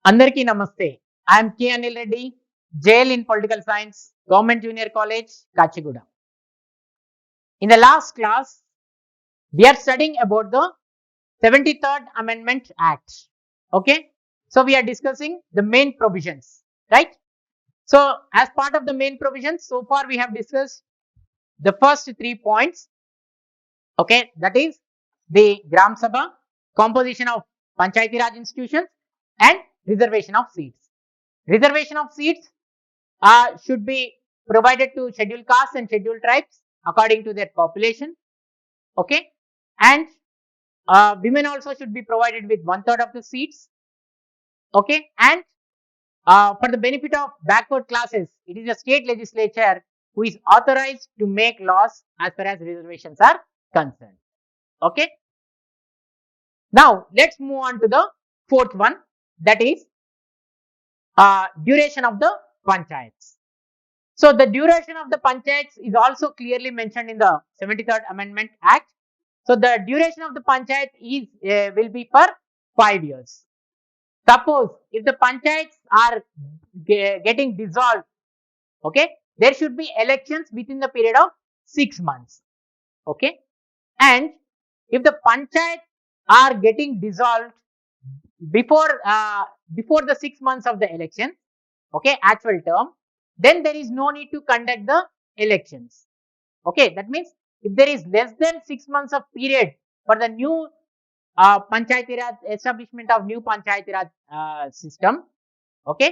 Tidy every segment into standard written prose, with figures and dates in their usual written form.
Andarki namaste. I am K. Anil Reddy, JL in Political Science, Government Junior College, Kachiguda. In the last class, we are studying about the 73rd Amendment Act. Okay, so we are discussing the main provisions, right? So, as part of the main provisions, so far we have discussed the first 3 points. Okay, that is the Gram Sabha, composition of Panchayati Raj institutions, and reservation of seats. Reservation of seats should be provided to scheduled castes and scheduled tribes according to their population. Okay, and women also should be provided with 1/3 of the seats. Okay, and for the benefit of backward classes, it is the state legislature who is authorized to make laws as far as reservations are concerned. Okay, now let's move on to the fourth one, that is duration of the panchayats. So the duration of the panchayats is also clearly mentioned in the 73rd Amendment Act. So the duration of the panchayat is will be for 5 years. Suppose if the panchayats are getting dissolved, okay, there should be elections within the period of 6 months. Okay, and if the panchayats are getting dissolved before the 6 months of the election, okay, actual term, then there is no need to conduct the elections. Okay, that means if there is less than 6 months of period for the new Panchayati Raj, establishment of new Panchayati Raj system, okay,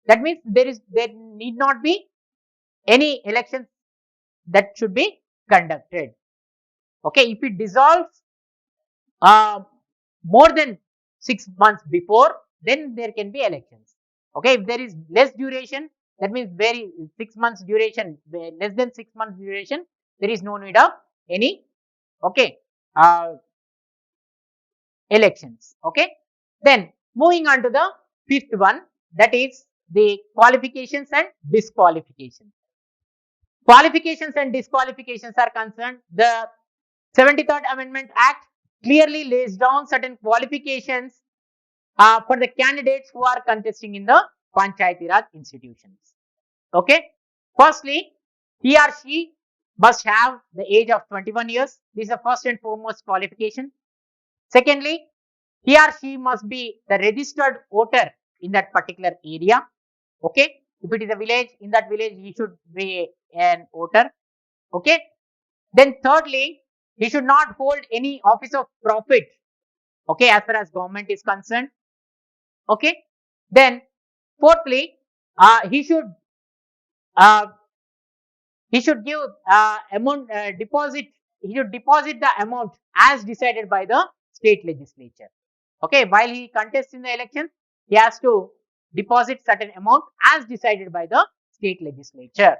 that means there need not be any elections that should be conducted. Okay, if it dissolves more than 6 months before, then there can be elections. Okay, if there is less duration, that means 6 months duration, less than 6 months duration, there is no need of any, okay, elections. Okay, then moving on to the fifth one, that is the qualifications and disqualifications. Qualifications and disqualifications are concerned, the 73rd Amendment Act clearly lays down certain qualifications for the candidates who are contesting in the Panchayati Raj institutions. Okay, firstly, he or she must have the age of 21 years. This is the first and foremost qualification. Secondly, he or she must be the registered voter in that particular area. Okay, if it is a village, in that village he should be an voter. Okay, then thirdly, he should not hold any office of profit. Okay, as far as government is concerned. Okay, then fourthly, he should uh, give amount deposit. He should deposit the amount as decided by the state legislature. Okay, while he contests in the election, he has to deposit certain amount as decided by the state legislature.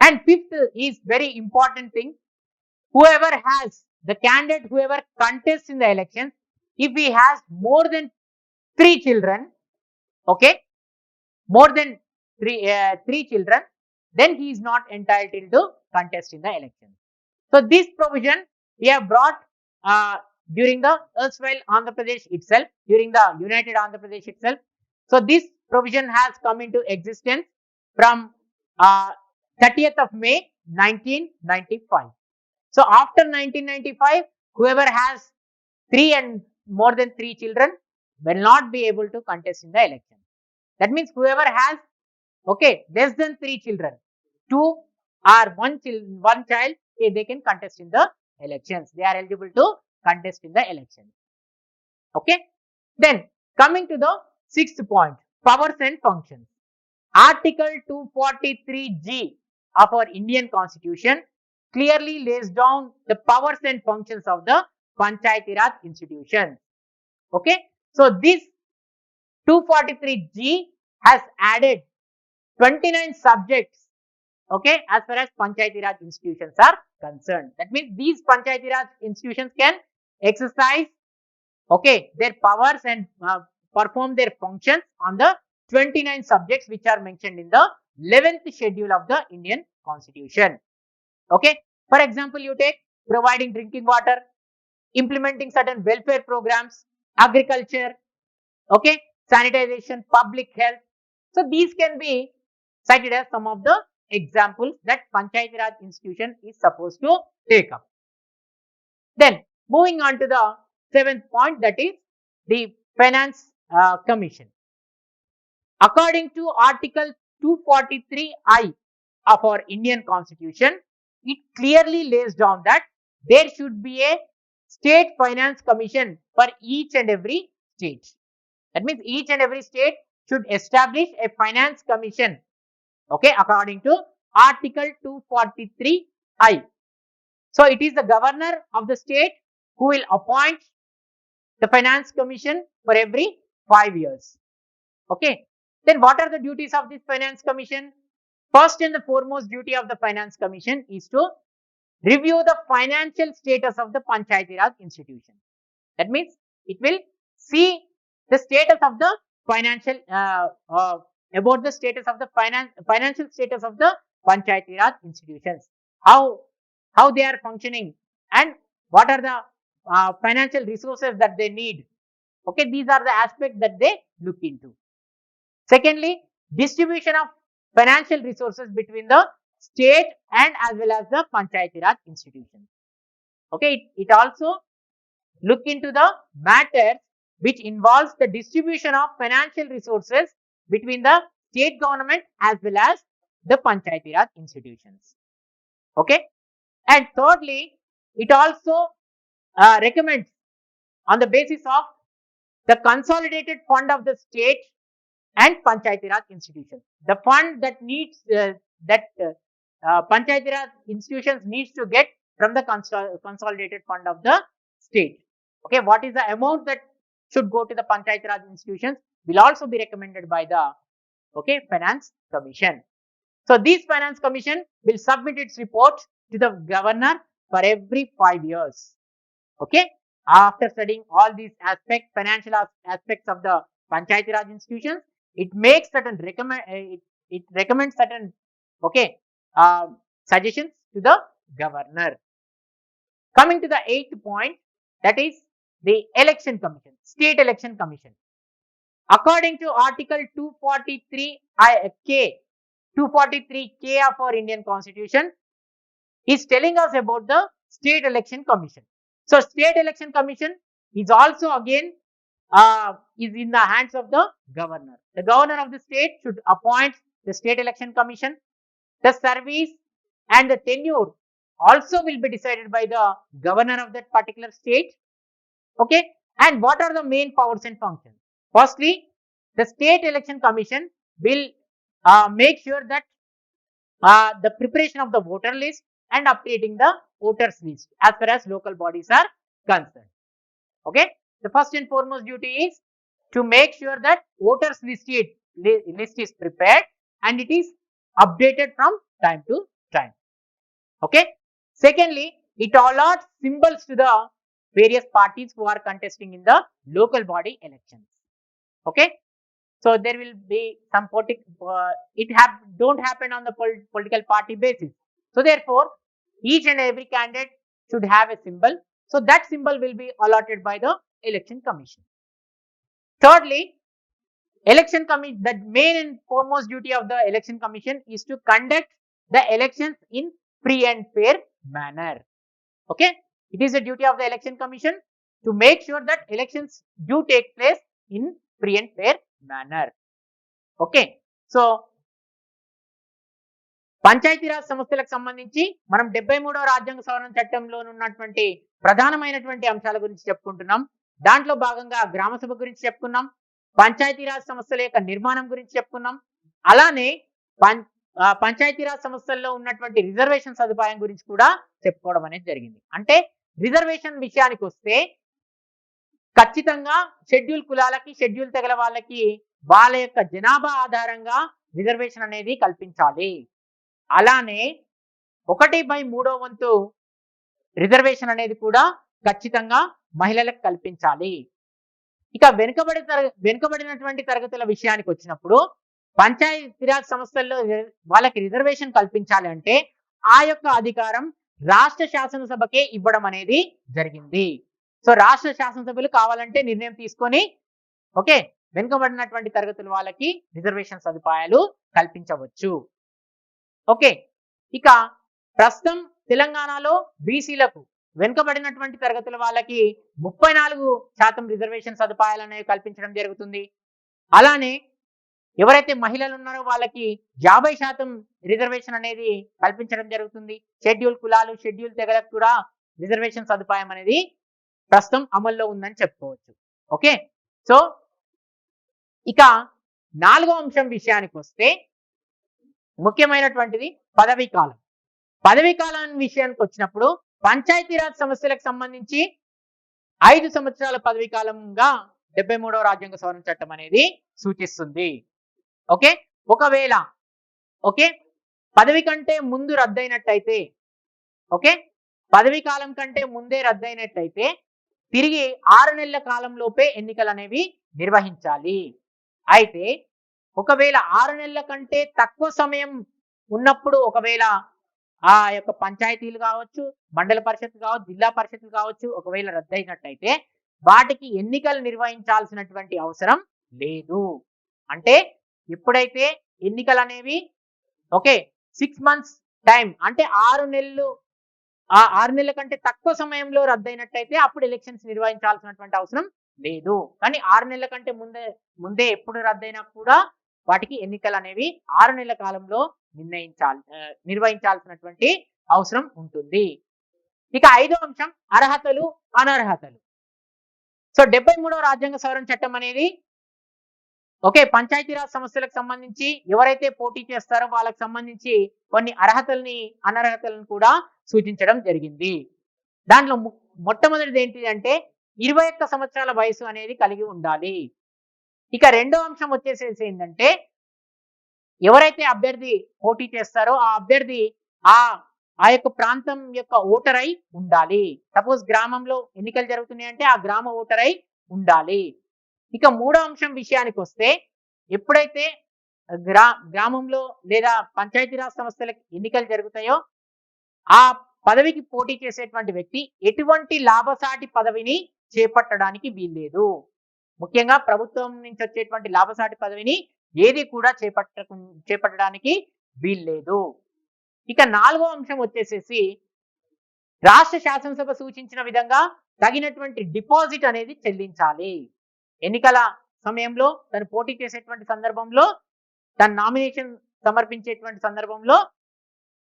And fifth is very important thing. Whoever has the candidate, whoever contests in the election, if he has more than 3 children, okay, more than three children, then he is not entitled to contest in the election. So this provision we have brought during the erstwhile Andhra Pradesh itself, during the United Andhra Pradesh itself. So this provision has come into existence from 30th of May 1995. So after 1995, whoever has 3 and more than 3 children will not be able to contest in the election. That means whoever has, okay, less than 3 children, 2 or 1 child, they can contest in the elections. They are eligible to contest in the elections. Okay. Then coming to the sixth point, powers and functions. Article 243G of our Indian Constitution clearly lays down the powers and functions of the Panchayati Raj institutions. Okay. So this 243G has added 29 subjects, okay, as far as Panchayati Raj institutions are concerned. That means these Panchayati Raj institutions can exercise, okay, their powers and perform their functions on the 29 subjects which are mentioned in the 11th schedule of the Indian Constitution. Okay, for example, you take providing drinking water, implementing certain welfare programs, agriculture, okay, sanitization, public health. So these can be cited as some of the examples that Panchayati Raj institution is supposed to take up. Then moving on to the seventh point, that is the Finance Commission. According to Article 243I of our Indian Constitution, it clearly lays down that there should be a State Finance Commission for each and every state. That means each and every state should establish a finance commission, okay, according to Article 243I. So it is the governor of the state who will appoint the finance commission for every 5 years. Okay. Then what are the duties of this finance commission? First and the foremost duty of the finance commission is to review the financial status of the Panchayati Raj institution. That means it will see the status of the financial about the status of the financial status of the Panchayati Raj institutions, how they are functioning, and what are the financial resources that they need. Okay, these are the aspects that they look into. Secondly, distribution of financial resources between the state and as well as the Panchayati Raj institutions. Okay, it also look into the matters which involves the distribution of financial resources between the state government as well as the Panchayati Raj institutions. Okay, and thirdly, it also recommends on the basis of the consolidated fund of the state and Panchayati Raj institutions. The fund that needs Panchayati Raj institutions needs to get from the consolidated fund of the state. Okay, what is the amount that should go to the Panchayati Raj institutions will also be recommended by the finance commission. So this finance commission will submit its report to the governor for every 5 years. Okay, after studying all these aspects, financial aspects of the Panchayati Raj institutions, it makes certain it recommends certain suggestions to the governor. Coming to the eighth point, that is the election commission, state election commission. According to Article 243K of our Indian Constitution, is telling us about the state election commission. So state election commission is also again is in the hands of the governor. The governor of the state should appoint the state election commission. The service and the tenure also will be decided by the governor of that particular state. Okay, and what are the main powers and functions? Firstly, the state election commission will make sure that the preparation of the voter list and updating the voters list as far as local bodies are concerned. Okay, the first and foremost duty is to make sure that voters list is prepared and it is updated from time to time. Okay, secondly, it allots symbols to the various parties who are contesting in the local body elections. Okay, so there will be some don't happen on the political party basis. So therefore, each and every candidate should have a symbol. So that symbol will be allotted by the election commission. Thirdly, the main and foremost duty of the election commission is to conduct the elections in free and fair manner. Okay, it is a duty of the election commission to make sure that elections do take place in free and fair manner. Okay, so panchayat Raj సంస్థలకు సంబంధించి మనం 73వ రాజ్యాంగ సవరణ చట్టంలో ఉన్నటువంటి ప్రధానమైనటువంటి అంశాల గురించి చెప్పుకుంటున్నాం. దాంట్లో భాగంగా గ్రామ సభ గురించి చెప్పుకున్నాం, పంచాయతీరాజ్ సంస్థల యొక్క నిర్మాణం గురించి చెప్పుకున్నాం, అలానే పంచాయతీరాజ్ సంస్థల్లో ఉన్నటువంటి రిజర్వేషన్ సదుపాయం గురించి కూడా చెప్పుకోవడం అనేది జరిగింది. అంటే రిజర్వేషన్ విషయానికి వస్తే ఖచ్చితంగా షెడ్యూల్ కులాలకి, షెడ్యూల్ తెగల వాళ్ళకి వాళ్ళ యొక్క జనాభా ఆధారంగా రిజర్వేషన్ అనేది కల్పించాలి. అలానే 1/3 వంతు రిజర్వేషన్ అనేది కూడా ఖచ్చితంగా మహిళలకు కల్పించాలి. ఇక వెనుకబడినటువంటి తరగతుల విషయానికి వచ్చినప్పుడు పంచాయతీరాజ్ సంస్థల్లో వాళ్ళకి రిజర్వేషన్ కల్పించాలి అంటే ఆ యొక్క అధికారం రాష్ట్ర శాసనసభకే ఇవ్వడం అనేది జరిగింది. సో రాష్ట్ర శాసనసభలు కావాలంటే నిర్ణయం తీసుకొని వెనుకబడినటువంటి తరగతుల వాళ్ళకి రిజర్వేషన్ సదుపాయాలు కల్పించవచ్చు. ఓకే, ఇక ప్రస్తుతం తెలంగాణలో బీసీలకు వెనుకబడినటువంటి తరగతుల వాళ్ళకి 34% రిజర్వేషన్ సదుపాయాలు అనేవి కల్పించడం జరుగుతుంది. అలానే ఎవరైతే మహిళలు ఉన్నారో వాళ్ళకి 50% రిజర్వేషన్ అనేది కల్పించడం జరుగుతుంది. షెడ్యూల్ కులాలు, షెడ్యూల్ తెగలకు కూడా రిజర్వేషన్ సదుపాయం అనేది ప్రస్తుతం అమల్లో ఉందని చెప్పుకోవచ్చు. ఓకే, సో ఇక 4వ అంశం విషయానికి వస్తే ముఖ్యమైనటువంటిది పదవీ కాలం. పదవీ కాలం విషయానికి వచ్చినప్పుడు పంచాయతీరాజ్ సమస్యలకు సంబంధించి 5 సంవత్సరాల పదవీ కాలంగా 73వ రాజ్యాంగ సవరణ చట్టం అనేది సూచిస్తుంది. ఓకే, ఒకవేళ ఓకే పదవి కంటే ముందు రద్దయినట్టయితే, ఓకే పదవీ కాలం కంటే ముందే రద్దయినట్టయితే తిరిగి 6 నెలల కాలంలోపే ఎన్నికలు అనేవి నిర్వహించాలి. అయితే ఒకవేళ 6 నెలల కంటే తక్కువ సమయం ఉన్నప్పుడు ఒకవేళ ఆ యొక్క పంచాయతీలు కావచ్చు, మండల పరిషత్ కావచ్చు, జిల్లా పరిషత్లు కావచ్చు, ఒకవేళ రద్దయినట్టయితే వాటికి ఎన్నికలు నిర్వహించాల్సినటువంటి అవసరం లేదు. అంటే ఎప్పుడైతే ఎన్నికలు అనేవి ఓకే 6 మంత్స్ టైం అంటే 6 నెలలు, ఆ 6 నెలల కంటే తక్కువ సమయంలో రద్దయినట్టయితే అప్పుడు ఎలక్షన్స్ నిర్వహించాల్సినటువంటి అవసరం లేదు. కానీ 6 నెలల కంటే ముందే ఎప్పుడు రద్దయినా కూడా వాటికి ఎన్నికలు అనేవి 6 నెలల కాలంలో నిర్వహించాల్సినటువంటి అవసరం ఉంటుంది. ఇక 5వ అంశం అర్హతలు, అనర్హతలు. సో 73వ రాజ్యాంగ సవరణ చట్టం అనేది ఓకే పంచాయతీరాజ్ సమస్యలకు సంబంధించి ఎవరైతే పోటీ చేస్తారో వాళ్ళకి సంబంధించి కొన్ని అర్హతల్ని, అనర్హతలను కూడా సూచించడం జరిగింది. దాంట్లో మొట్టమొదటిది ఏంటి అంటే 21 సంవత్సరాల వయసు అనేది కలిగి ఉండాలి. ఇక రెండో అంశం వచ్చేసేసి ఏంటంటే ఎవరైతే అభ్యర్థి పోటీ చేస్తారో ఆ అభ్యర్థి ఆ యొక్క ప్రాంతం యొక్క ఓటర్ అయి ఉండాలి. సపోజ్ గ్రామంలో ఎన్నికలు జరుగుతున్నాయి అంటే ఆ గ్రామ ఓటర్ అయి ఉండాలి. ఇక మూడో అంశం విషయానికి వస్తే ఎప్పుడైతే గ్రామంలో లేదా పంచాయతీరాజ్ సంస్థలకు ఎన్నికలు జరుగుతాయో ఆ పదవికి పోటీ చేసేటువంటి వ్యక్తి ఎటువంటి లాభసాటి పదవిని చేపట్టడానికి వీల్లేదు. ముఖ్యంగా ప్రభుత్వం నుంచి వచ్చేటువంటి లాభసాటి పదవిని ఏది కూడా చేపట్టడానికి వీల్లేదు. ఇక 4వ అంశం వచ్చేసేసి రాష్ట్ర శాసనసభ సూచించిన విధంగా తగినటువంటి డిపాజిట్ అనేది చెల్లించాలి. ఎన్నికల సమయంలో తను పోటీ చేసేటువంటి సందర్భంలో, తన నామినేషన్ సమర్పించేటువంటి సందర్భంలో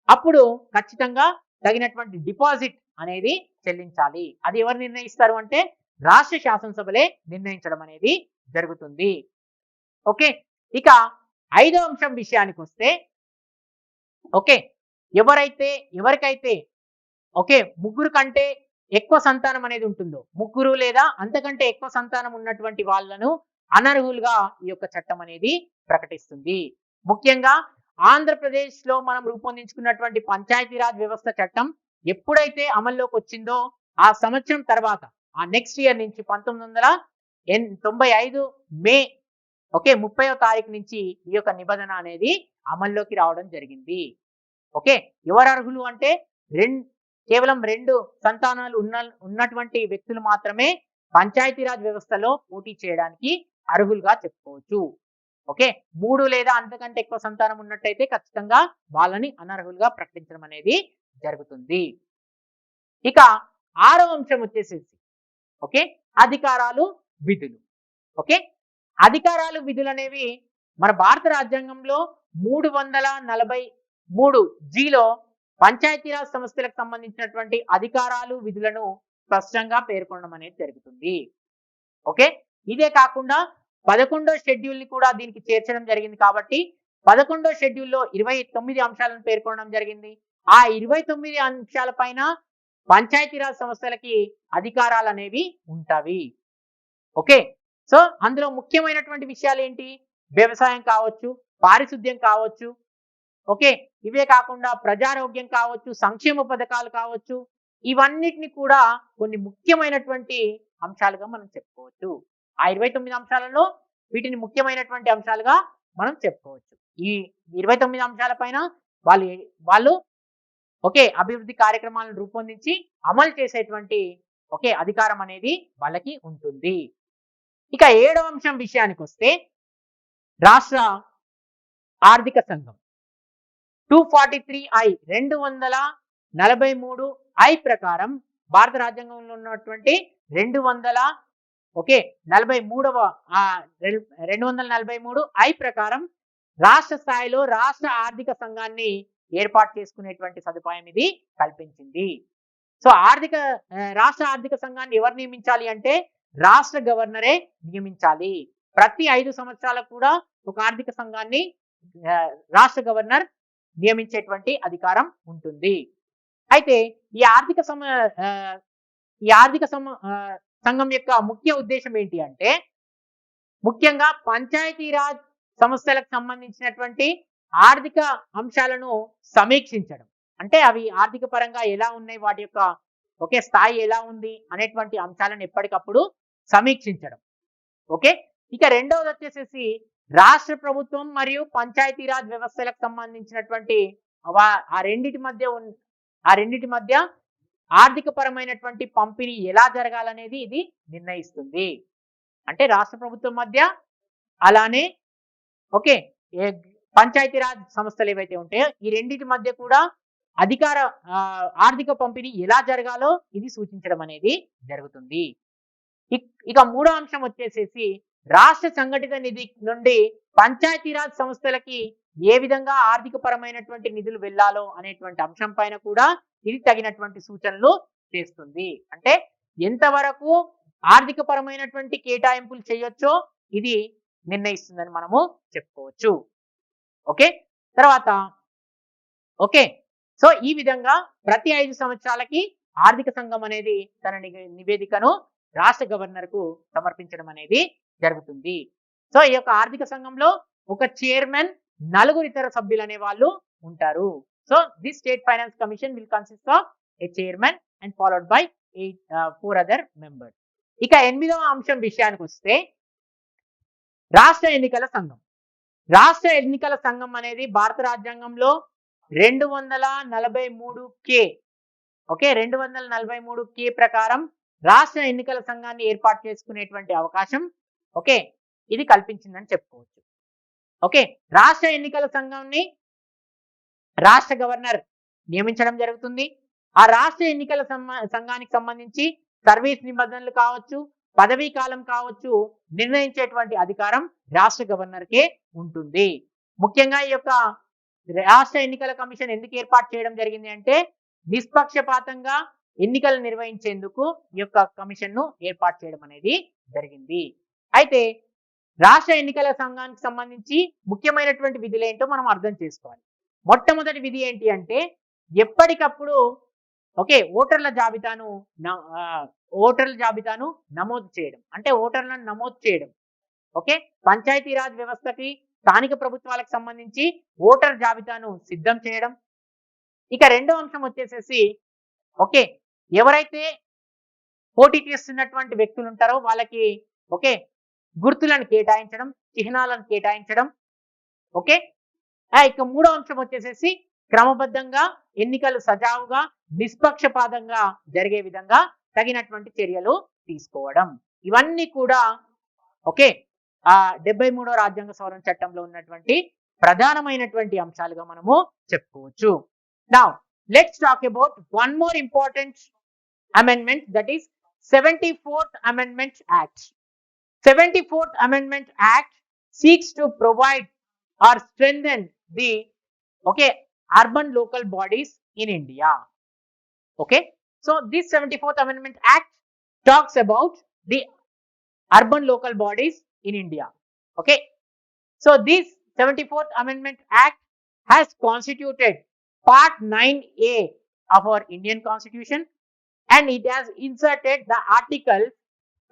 అప్పుడు ఖచ్చితంగా తగినటువంటి డిపాజిట్ అనేది చెల్లించాలి. అది ఎవరు నిర్ణయిస్తారు అంటే రాష్ట్ర శాసనసభలే నిర్ణయించడం అనేది జరుగుతుంది. ఓకే, ఇక 5వ అంశం విషయానికి వస్తే ఓకే ఎవరికైతే ఓకే ముగ్గురు కంటే ఎక్కువ సంతానం అనేది ఉంటుందో, ముగ్గురు లేదా అంతకంటే ఎక్కువ సంతానం ఉన్నటువంటి వాళ్ళను అనర్హులుగా ఈ యొక్క చట్టం అనేది ప్రకటిస్తుంది. ముఖ్యంగా ఆంధ్రప్రదేశ్ లో మనం రూపొందించుకున్నటువంటి పంచాయతీరాజ్ వ్యవస్థ చట్టం ఎప్పుడైతే అమల్లోకి వచ్చిందో ఆ సంవత్సరం తర్వాత ఆ నెక్స్ట్ ఇయర్ నుంచి 1995 మే ఓకే 30వ తారీఖు నుంచి ఈ యొక్క నిబంధన అనేది అమల్లోకి రావడం జరిగింది. ఓకే, ఎవరు అర్హులు అంటే కేవలం 2 సంతానాలు ఉన్నటువంటి వ్యక్తులు మాత్రమే పంచాయతీరాజ్ వ్యవస్థలో పోటీ చేయడానికి అర్హులుగా చెప్పుకోవచ్చు. ఓకే, 3 లేదా అంతకంటే ఎక్కువ సంతానం ఉన్నట్టయితే ఖచ్చితంగా వాళ్ళని అనర్హులుగా ప్రకటించడం అనేది జరుగుతుంది. ఇక 6వ అంశం వచ్చేసేసి ఓకే అధికారాలు, విధులు. ఓకే, అధికారాలు, విధులు అనేవి మన భారత రాజ్యాంగంలో 343 జీలో పంచాయతీరాజ్ సంస్థలకు సంబంధించినటువంటి అధికారాలు, విధులను స్పష్టంగా పేర్కొనడం అనేది జరుగుతుంది. ఓకే, ఇదే కాకుండా 11వ షెడ్యూల్ ని కూడా దీనికి చేర్చడం జరిగింది. కాబట్టి 11వ షెడ్యూల్లో 29 అంశాలను పేర్కొనడం జరిగింది. ఆ 29 అంశాల పైన పంచాయతీరాజ్ సంస్థలకి అధికారాలు అనేవి ఉంటాయి. ఓకే, సో అందులో ముఖ్యమైనటువంటి విషయాలు ఏంటి? వ్యవసాయం కావచ్చు, పారిశుద్ధ్యం కావచ్చు, ఓకే ఇవే కాకుండా ప్రజారోగ్యం కావచ్చు, సంక్షేమ పథకాలు కావచ్చు, ఇవన్నిటిని కూడా కొన్ని ముఖ్యమైనటువంటి అంశాలుగా మనం చెప్పుకోవచ్చు. ఆ 29 అంశాలలో వీటిని ముఖ్యమైనటువంటి అంశాలుగా మనం చెప్పుకోవచ్చు. ఈ 29 అంశాల పైన వాళ్ళు ఓకే అభివృద్ధి కార్యక్రమాలను రూపొందించి అమలు చేసేటువంటి ఓకే అధికారం అనేది వాళ్ళకి ఉంటుంది. ఇక 7వ అంశం విషయానికి వస్తే రాష్ట్ర ఆర్థిక సంఘం 243I 243I ప్రకారం భారత రాజ్యాంగంలో ఉన్నటువంటి 243I ప్రకారం రాష్ట్ర స్థాయిలో రాష్ట్ర ఆర్థిక సంఘాన్ని ఏర్పాటు చేసుకునేటువంటి సదుపాయం ఇది కల్పించింది. సో రాష్ట్ర ఆర్థిక సంఘాన్ని ఎవరు నియమించాలి అంటే రాష్ట్ర గవర్నరే నియమించాలి. ప్రతి 5 సంవత్సరాలకు కూడా ఒక ఆర్థిక సంఘాన్ని రాష్ట్ర గవర్నర్ నియమించేటువంటి అధికారం ఉంటుంది. అయితే ఈ ఆర్థిక సంఘం యొక్క ముఖ్య ఉద్దేశం ఏంటి అంటే ముఖ్యంగా పంచాయతీరాజ్ సంస్థలకు సంబంధించినటువంటి ఆర్థిక అంశాలను సమీక్షించడం. అంటే అవి ఆర్థిక పరంగా ఎలా ఉన్నాయి, వాటి యొక్క ఒకే స్థాయి ఎలా ఉంది అనేటువంటి అంశాలను ఎప్పటికప్పుడు సమీక్షించడం. ఓకే, ఇక రెండవది వచ్చేసేసి రాష్ట్ర ప్రభుత్వం మరియు పంచాయతీరాజ్ వ్యవస్థలకు సంబంధించినటువంటి ఆ రెండిటి మధ్య ఆర్థిక పరమైనటువంటి పంపిణీ ఎలా జరగాలనేది ఇది నిర్ణయిస్తుంది. అంటే రాష్ట్ర ప్రభుత్వం మధ్య అలానే ఓకే పంచాయతీరాజ్ సంస్థలు ఏవైతే ఉంటాయో ఈ రెండిటి మధ్య కూడా ఆర్థిక పంపిణీ ఎలా జరగాలో ఇది సూచించడం అనేది జరుగుతుంది. ఇక 3వ అంశం వచ్చేసేసి రాష్ట్ర సంఘటిత నిధి నుండి పంచాయతీరాజ్ సంస్థలకి ఏ విధంగా ఆర్థిక పరమైనటువంటి నిధులు వెళ్ళాలో అనేటువంటి అంశం పైన కూడా ఇది తగినటువంటి సూచనలు చేస్తుంది. అంటే ఎంతవరకు ఆర్థిక పరమైనటువంటి కేటాయింపులు చేయొచ్చో ఇది నిర్ణయిస్తుందని మనము చెప్పుకోవచ్చు. ఓకే, తర్వాత ఓకే సో ఈ విధంగా ప్రతి 5 సంవత్సరాలకి ఆర్థిక సంఘం అనేది తన నివేదికను రాష్ట్ర గవర్నర్ కు సమర్పించడం అనేది జరుగుతుంది. సో ఈ యొక్క ఆర్థిక సంఘంలో ఒక చైర్మన్, 4 ఇతర సభ్యులు అనే వాళ్ళు ఉంటారు. So this state finance commission will consist of A chairman and followed by 4 other members. ఇక 8వ అంశం విషయానికి వస్తే రాష్ట్ర ఎన్నికల సంఘం. రాష్ట్ర ఎన్నికల సంఘం అనేది భారత రాజ్యాంగంలో 243K ఓకే 243K ప్రకారం రాష్ట్ర ఎన్నికల సంఘాన్ని ఏర్పాటు చేసుకునేటువంటి అవకాశం ఓకే ఇది కల్పించిందని చెప్పుకోవచ్చు. ఓకే, రాష్ట్ర ఎన్నికల సంఘాన్ని రాష్ట్ర గవర్నర్ నియమించడం జరుగుతుంది. ఆ రాష్ట్ర ఎన్నికల సంఘానికి సంబంధించి సర్వీస్ నిబంధనలు కావచ్చు, పదవీ కాలం కావచ్చు నిర్ణయించేటువంటి అధికారం రాష్ట్ర గవర్నర్కే ఉంటుంది. ముఖ్యంగా ఈ యొక్క రాష్ట్ర ఎన్నికల కమిషన్ ఎందుకు ఏర్పాటు చేయడం జరిగింది అంటే నిష్పక్షపాతంగా ఎన్నికలు నిర్వహించేందుకు ఈ యొక్క కమిషన్ ను ఏర్పాటు చేయడం అనేది జరిగింది. అయితే రాష్ట్ర ఎన్నికల సంఘానికి సంబంధించి ముఖ్యమైనటువంటి విధులు ఏంటో మనం అర్థం చేసుకోవాలి. మొట్టమొదటి విధి ఏంటి అంటే ఎప్పటికప్పుడు ఓకే ఓటర్ల జాబితాను నమోదు చేయడం. అంటే ఓటర్లను నమోదు చేయడం. ఓకే, పంచాయతీరాజ్ వ్యవస్థకి స్థానిక ప్రభుత్వాలకు సంబంధించి ఓటర్ జాబితాను సిద్ధం చేయడం. ఇక రెండో అంశం వచ్చేసేసి ఓకే ఎవరైతే పోటీ చేస్తున్నటువంటి వ్యక్తులు ఉంటారో వాళ్ళకి ఓకే గుర్తులను కేటాయించడం, చిహ్నాలను కేటాయించడం. ఓకే, ఇక 3వ అంశం వచ్చేసేసి క్రమబద్ధంగా ఎన్నికలు సజావుగా నిష్పక్షపాతంగా జరిగే విధంగా తగినటువంటి చర్యలు తీసుకోవడం. ఇవన్నీ కూడా ఓకే 73వ రాజ్యాంగ సవరణ చట్టంలో ఉన్నటువంటి ప్రధానమైనటువంటి అంశాలుగా మనము చెప్పుకోవచ్చు. Now let's talk about one more important amendment, that is 74th Amendment Act. 74th Amendment Act seeks to provide or strengthen the okay urban local bodies in India. Okay, so this 74th Amendment Act talks about the urban local bodies in India. Okay, so this 74th Amendment Act has constituted part 9A of our Indian Constitution, and it has inserted the articles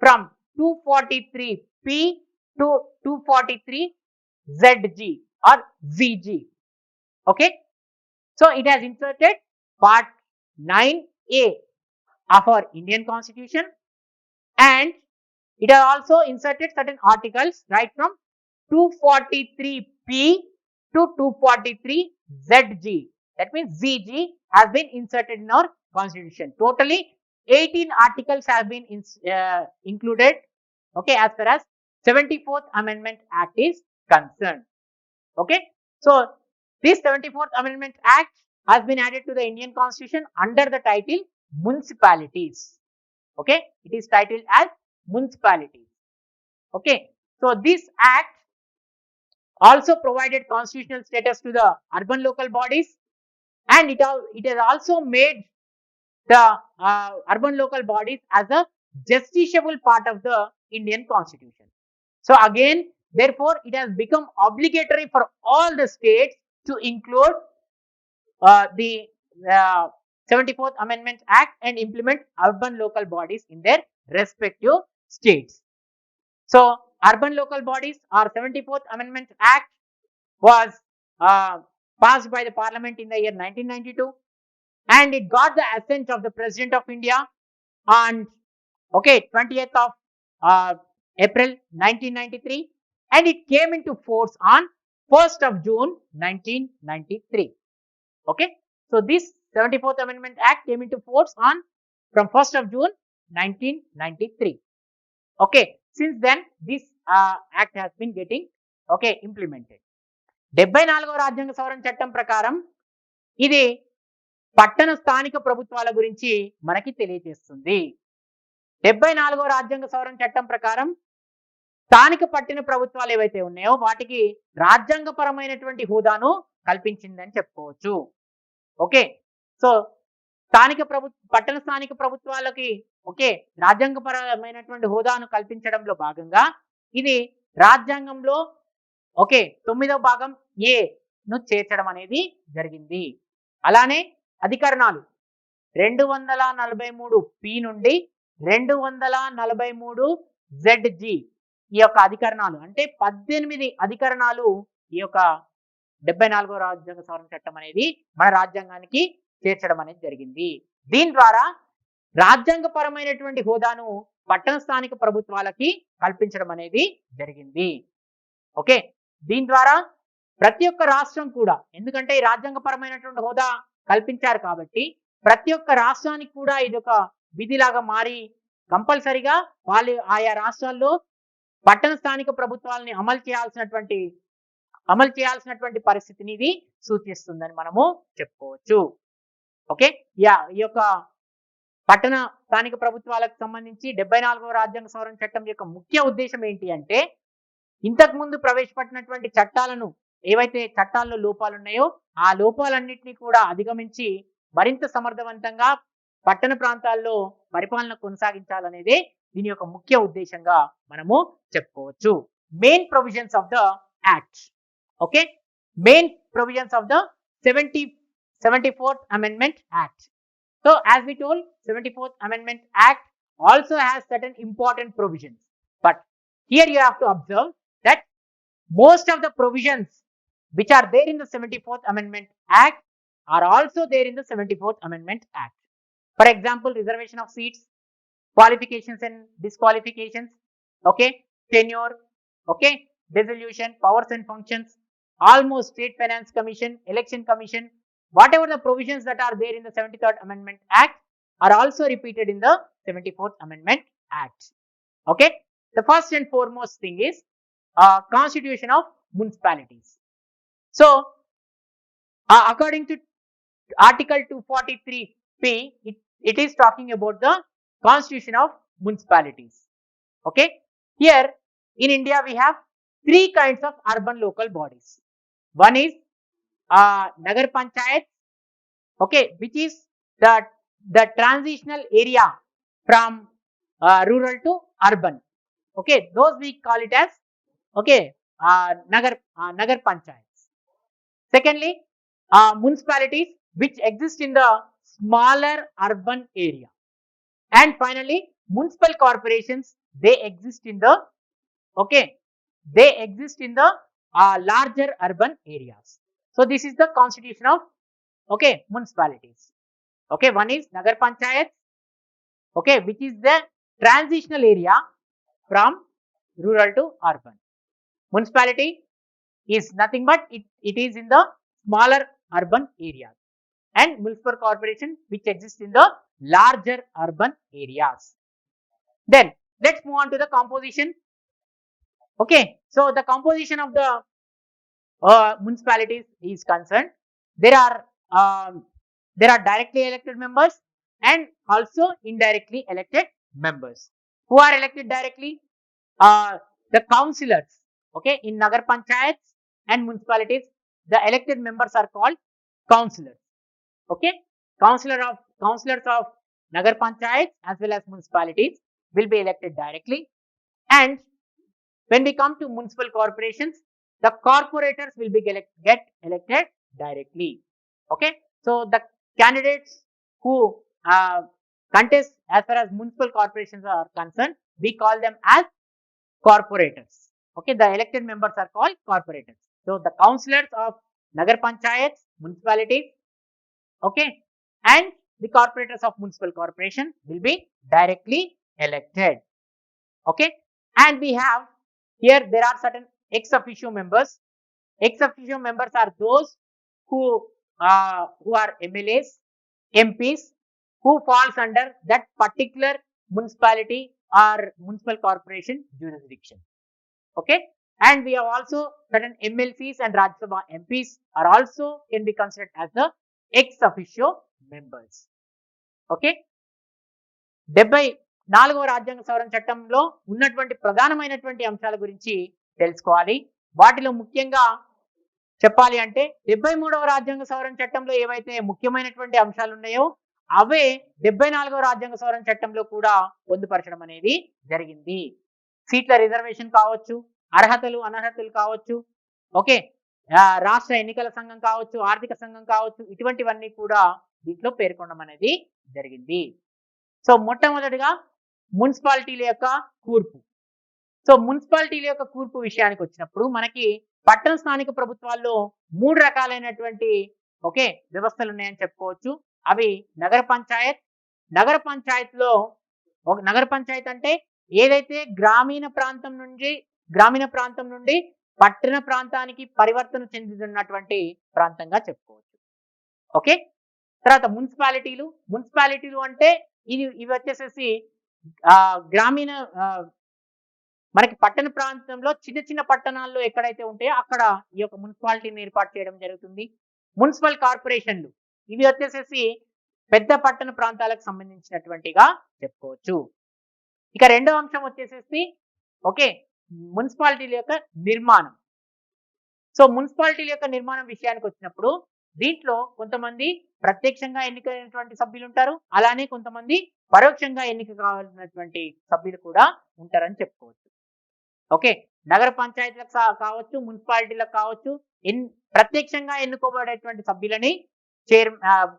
from 243P to 243ZG or ZG. Okay, so it has inserted part 9A of our Indian Constitution, and it has also inserted certain articles right from 243P to 243ZG. That means ZG has been inserted in our Constitution. Totally 18 articles have been included Okay, as far as 74th Amendment Act is concerned. Okay, so this 74th Amendment Act has been added to the Indian Constitution under the title municipalities. Okay, it is titled as municipalities. Okay, so this act also provided constitutional status to the urban local bodies, and it has also made the urban local bodies as a justiciable part of the Indian Constitution. So again, therefore, it has become obligatory for all the states to include the 74th Amendment Act and implement urban local bodies in their respective states. So urban local bodies or 74th Amendment Act was passed by the Parliament in the year 1992, and it got the assent of the President of India on 20th of April 1993, and it came into force on 1st of June 1993. Okay, so this 74th Amendment Act came into force on from 1st of June 1993. Okay, since then this act has been getting implemented. 74వ రాజ్యాంగ సవరణ చట్టం ప్రకారం ఇది పట్టణ స్థానిక ప్రభుత్వాల గురించి మనకి తెలియజేస్తుంది. 74వ రాజ్యాంగ సవరణ చట్టం ప్రకారం స్థానిక పట్టణ ప్రభుత్వాలు ఏవైతే ఉన్నాయో వాటికి రాజ్యాంగపరమైనటువంటి హోదాను కల్పించిందని చెప్పుకోవచ్చు. ఓకే, సో పట్టణ స్థానిక ప్రభుత్వాలకి రాజ్యాంగపరమైనటువంటి హోదాను కల్పించడంలో భాగంగా ఇది రాజ్యాంగంలో 9వ భాగం ఏ ను చేర్చడం అనేది జరిగింది. అలానే అధికరణాలు 243 పి నుండి 243 ZG ఈ యొక్క అధికరణాలు అంటే 18 అధికరణాలు ఈ యొక్క 74వ రాజ్యాంగ సవరణ చట్టం అనేది మన రాజ్యాంగానికి చేర్చడం అనేది జరిగింది. దీని ద్వారా రాజ్యాంగపరమైనటువంటి హోదాను పట్టణ స్థానిక ప్రభుత్వాలకి కల్పించడం అనేది జరిగింది. ఓకే, దీని ద్వారా ప్రతి ఒక్క రాష్ట్రం కూడా, ఎందుకంటే ఈ రాజ్యాంగపరమైనటువంటి హోదా కల్పించారు కాబట్టి ప్రతి ఒక్క రాష్ట్రానికి కూడా ఇది ఒక విధిలాగా మారి కంపల్సరిగా వాళ్ళు ఆయా రాష్ట్రాల్లో పట్టణ స్థానిక ప్రభుత్వాలని అమలు చేయాల్సినటువంటి పరిస్థితిని ఇది సూచిస్తుందని మనము చెప్పుకోవచ్చు. ఓకే, ఈ యొక్క పట్టణ స్థానిక ప్రభుత్వాలకు సంబంధించి 74వ రాజ్యాంగ సవరణ చట్టం యొక్క ముఖ్య ఉద్దేశం ఏంటి అంటే, ఇంతకు ముందు ప్రవేశపెట్టినటువంటి చట్టాలను ఏవైతే చట్టాల్లో లోపాలు ఉన్నాయో ఆ లోపాలన్నింటినీ కూడా అధిగమించి మరింత సమర్థవంతంగా పట్టణ ప్రాంతాల్లో పరిపాలన కొనసాగించాలనేదే దీని యొక్క ముఖ్య ఉద్దేశంగా మనము చెప్పుకోవచ్చు. Main provisions of the act. Okay, main provisions of the 74th Amendment Act. So as we told, 74th Amendment Act also has certain important provisions, but here you have to observe that most of the provisions which are there in the 74th Amendment Act are also there in the 74th Amendment Act. For example, reservation of seats, qualifications and disqualifications, okay, tenure, okay, dissolution, powers and functions, almost State Finance Commission, Election Commission, whatever the provisions that are there in the 73rd Amendment Act are also repeated in the 74th Amendment Act. Okay, the first and foremost thing is constitution of municipalities. So according to Article 243p, it is talking about the constitution of municipalities. Okay, here in India we have three kinds of urban local bodies. One is Nagar Panchayat, okay, which is the transitional area from rural to urban. Okay, those we call it as Nagar Panchayats. Secondly, municipalities which exist in the smaller urban area, and finally municipal corporations, they exist in the larger urban areas. So this is the constitution of municipalities. Okay, one is Nagar Panchayat, okay, which is the transitional area from rural to urban. Municipality is nothing but it is in the smaller urban areas, and municipal corporation which exists in the larger urban areas. Then let's move on to the composition. Okay, so the composition of the municipalities is concerned. There are directly elected members and also indirectly elected members. Who are elected directly? The councillors. Okay, in Nagar Panchayats and municipalities, the elected members are called councillors. Okay, councillors of Nagar Panchayats as well as municipalities will be elected directly. And when we come to municipal corporations, the corporators will be get elected directly. Okay, so the candidates who contest as far as municipal corporations are concerned, we call them as corporators. Okay, the elected members are called corporators. So the councillors of Nagar Panchayats, municipalities, okay, and the corporators of municipal corporation will be directly elected. Okay, and we have here there are certain ex officio members. Ex officio members are those who are MLAs, MPs, who falls under that particular municipality or municipal corporation jurisdiction. Okay, and we have also certain MLCs and Rajya Sabha MPs are also can be considered as the ex officio members. Okay, 74వ రాజ్యాంగ సవరణ చట్టంలో ఉన్నటువంటి ప్రధానమైనటువంటి అంశాల గురించి తెలుసుకోవాలి. వాటిలో ముఖ్యంగా చెప్పాలి అంటే 73వ రాజ్యాంగ సవరణ చట్టంలో ఏవైతే ముఖ్యమైనటువంటి అంశాలు ఉన్నాయో అవే 74వ రాజ్యాంగ సవరణ చట్టంలో కూడా పొందుపరచడం అనేది జరిగింది. సీట్ల రిజర్వేషన్ కావచ్చు, అర్హతలు అనర్హతలు కావచ్చు, ఓకే, రాష్ట్ర ఎన్నికల సంఘం కావచ్చు, ఆర్థిక సంఘం కావచ్చు, ఇటువంటివన్నీ కూడా దీంట్లో పేర్కొనడం అనేది జరిగింది. సో మొట్టమొదటిగా మున్సిపాలిటీల యొక్క కూర్పు. సో మున్సిపాలిటీల యొక్క కూర్పు విషయానికి వచ్చినప్పుడు మనకి పట్టణ స్థానిక ప్రభుత్వాల్లో 3 రకాలైనటువంటి ఓకే వ్యవస్థలు ఉన్నాయని చెప్పుకోవచ్చు. అవి నగర పంచాయత్. నగర పంచాయత్లో నగర పంచాయత్ అంటే ఏదైతే గ్రామీణ ప్రాంతం నుండి పట్టణ ప్రాంతానికి పరివర్తన చెందుతున్నటువంటి ప్రాంతంగా చెప్పుకోవచ్చు. ఓకే, తర్వాత మున్సిపాలిటీలు అంటే ఇవి వచ్చేసేసి గ్రామీణ మనకి పట్టణ ప్రాంతంలో చిన్న చిన్న పట్టణాల్లో ఎక్కడైతే ఉంటాయో అక్కడ ఈ యొక్క మున్సిపాలిటీని ఏర్పాటు చేయడం జరుగుతుంది. మున్సిపల్ కార్పొరేషన్లు ఇవి వచ్చేసేసి పెద్ద పట్టణ ప్రాంతాలకు సంబంధించినటువంటిగా చెప్పుకోవచ్చు. ఇక రెండో అంశం వచ్చేసేసి ఓకే మున్సిపాలిటీల యొక్క నిర్మాణం. సో మున్సిపాలిటీల యొక్క నిర్మాణం విషయానికి వచ్చినప్పుడు దీంట్లో కొంతమంది ప్రత్యక్షంగా ఎన్నికైనటువంటి సభ్యులు ఉంటారు, అలానే కొంతమంది పరోక్షంగా ఎన్నిక కావాల్సినటువంటి సభ్యులు కూడా ఉంటారని చెప్పుకోవచ్చు. ఓకే, నగర పంచాయతీలకు కావచ్చు, మున్సిపాలిటీలకు కావచ్చు, ప్రత్యక్షంగా ఎన్నుకోబడేటువంటి సభ్యులని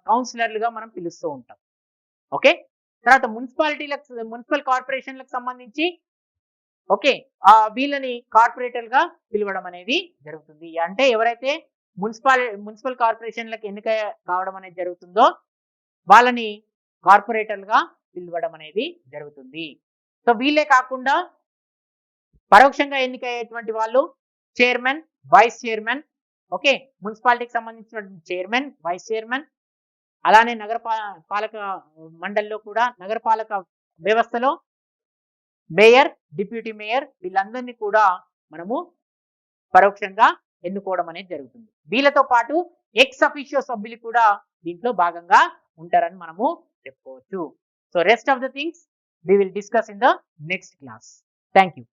కౌన్సిలర్లుగా మనం పిలుస్తూ ఉంటాం. ఓకే, తర్వాత మున్సిపల్ కార్పొరేషన్లకు సంబంధించి ఓకే వీళ్ళని కార్పొరేటర్గా పిలవడం అనేది జరుగుతుంది. అంటే ఎవరైతే మున్సిపల్ కార్పొరేషన్లకు ఎన్నిక కావడం అనేది జరుగుతుందో వాళ్ళని కార్పొరేటర్లుగా పిలవడం అనేది జరుగుతుంది. సో వీళ్ళే కాకుండా పరోక్షంగా ఎన్నికయ్యేటువంటి వాళ్ళు చైర్మన్, వైస్ చైర్మన్, ఓకే మున్సిపాలిటీకి సంబంధించినటువంటి చైర్మన్, వైస్ చైర్మన్, అలానే పాలక మండలిలో కూడా నగరపాలక వ్యవస్థలో మేయర్, డిప్యూటీ మేయర్ వీళ్ళందరినీ కూడా మనము పరోక్షంగా ఎన్నుకోవడం అనేది జరుగుతుంది. వీళ్ళతో పాటు ఎక్స్ అఫిషియో సభ్యులు కూడా దీంట్లో భాగంగా ఉంటారని మనము చెప్పుకోవచ్చు. So rest of the things we will discuss in the next class. Thank you.